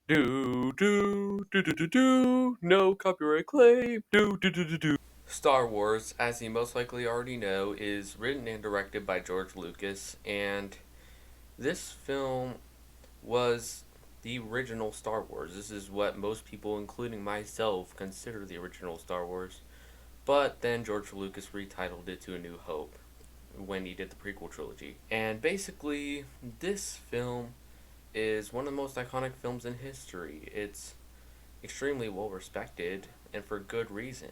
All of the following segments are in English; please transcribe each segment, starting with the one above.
No copyright claim. Star Wars, as you most likely already know, is written and directed by George Lucas, and this film was the original Star Wars. This is what most people, including myself, consider the original Star Wars. But then George Lucas retitled it to A New Hope when he did the prequel trilogy. And basically, this film is one of the most iconic films in history. It's extremely well respected, and for good reason.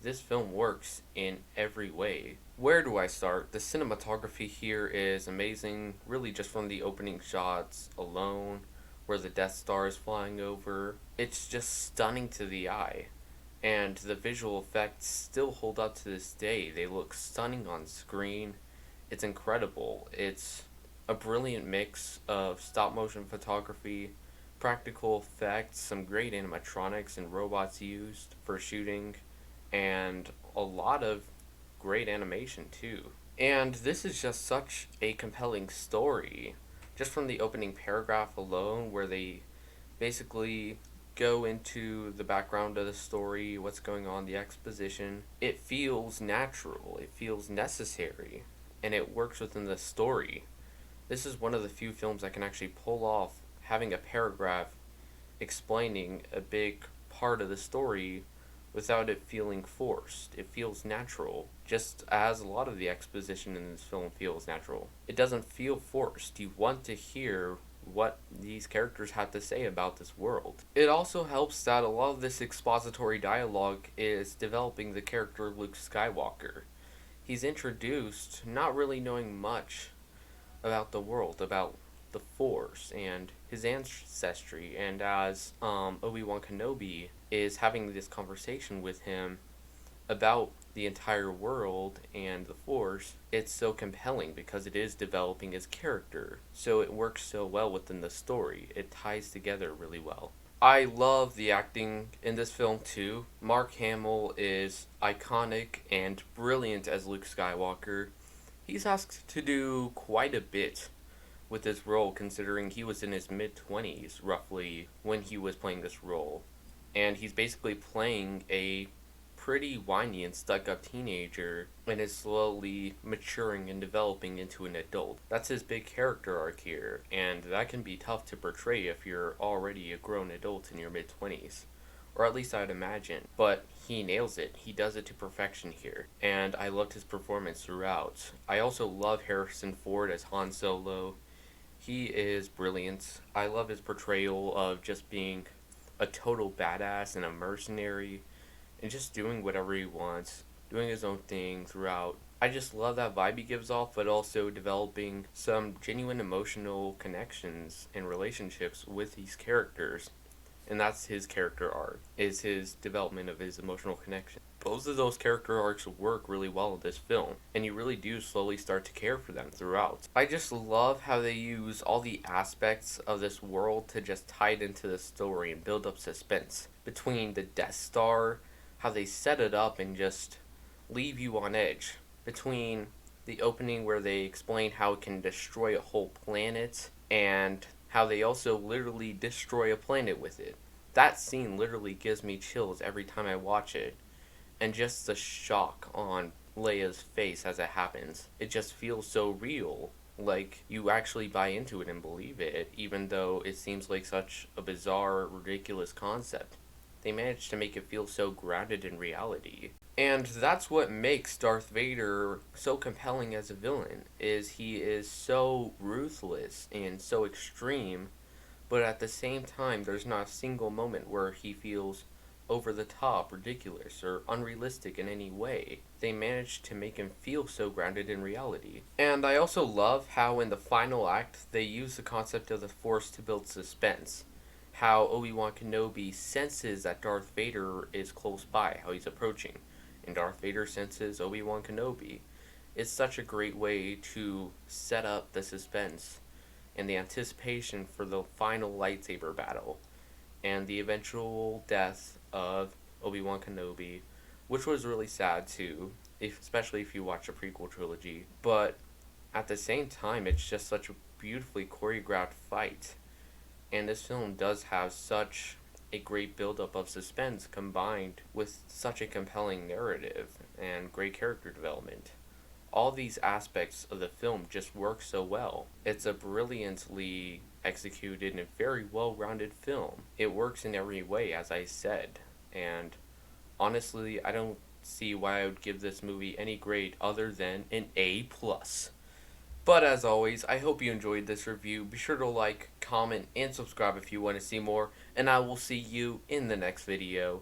This film works in every way. Where do I start? The cinematography here is amazing, really, just from the opening shots alone, where the Death Star is flying over. It's just stunning to the eye. And the visual effects still hold up to this day. They look stunning on screen. It's incredible. It's a brilliant mix of stop motion photography, practical effects, some great animatronics and robots used for shooting, and a lot of great animation too. And this is just such a compelling story, just from the opening paragraph alone, where they basically go into the background of the story, what's going on, the exposition. It feels natural, it feels necessary, and it works within the story. This is one of the few films that can actually pull off having a paragraph explaining a big part of the story without it feeling forced. It feels natural, just as a lot of the exposition in this film feels natural. It doesn't feel forced. You want to hear what these characters have to say about this world. It also helps that a lot of this expository dialogue is developing the character of Luke Skywalker. He's introduced not really knowing much about the world, about the Force and his ancestry, and as Obi-Wan Kenobi is having this conversation with him about the entire world and the Force, it's so compelling because it is developing his character. So it works so well within the story. It ties together really well. I love the acting in this film too. Mark Hamill is iconic and brilliant as Luke Skywalker. He's asked to do quite a bit with this role, considering he was in his mid 20s, roughly, when he was playing this role. And he's basically playing a pretty whiny and stuck up teenager and is slowly maturing and developing into an adult. That's his big character arc here, and that can be tough to portray if you're already a grown adult in your mid 20s. Or at least I'd imagine. But he nails it. He does it to perfection here. And I loved his performance throughout. I also love Harrison Ford as Han Solo. He is brilliant. I love his portrayal of just being a total badass and a mercenary and just doing whatever he wants, doing his own thing throughout. I just love that vibe he gives off, but also developing some genuine emotional connections and relationships with these characters. And that's his character arc, is his development of his emotional connection. Both of those character arcs work really well in this film, and you really do slowly start to care for them throughout. I just love how they use all the aspects of this world to just tie it into the story and build up suspense. Between the Death Star, how they set it up and just leave you on edge. Between the opening where they explain how it can destroy a whole planet, and how they also literally destroy a planet with it. That scene literally gives me chills every time I watch it. And just the shock on Leia's face as it happens. It just feels so real. Like you actually buy into it and believe it, even though it seems like such a bizarre, ridiculous concept. They managed to make it feel so grounded in reality. And that's what makes Darth Vader so compelling as a villain, is he is so ruthless and so extreme, but at the same time there's not a single moment where he feels over the top, ridiculous, or unrealistic in any way. They managed to make him feel so grounded in reality. And I also love how in the final act they use the concept of the Force to build suspense. How Obi-Wan Kenobi senses that Darth Vader is close by, how he's approaching, and Darth Vader senses Obi-Wan Kenobi. It's such a great way to set up the suspense and the anticipation for the final lightsaber battle and the eventual death of Obi-Wan Kenobi, which was really sad too, especially if you watch the prequel trilogy. But at the same time, it's just such a beautifully choreographed fight. And this film does have such a great buildup of suspense combined with such a compelling narrative and great character development. All these aspects of the film just work so well. It's a brilliantly executed and very well rounded film. It works in every way, as I said, and honestly, I don't see why I would give this movie any grade other than an A plus. But as always, I hope you enjoyed this review. Be sure to like, comment, and subscribe if you want to see more, and I will see you in the next video.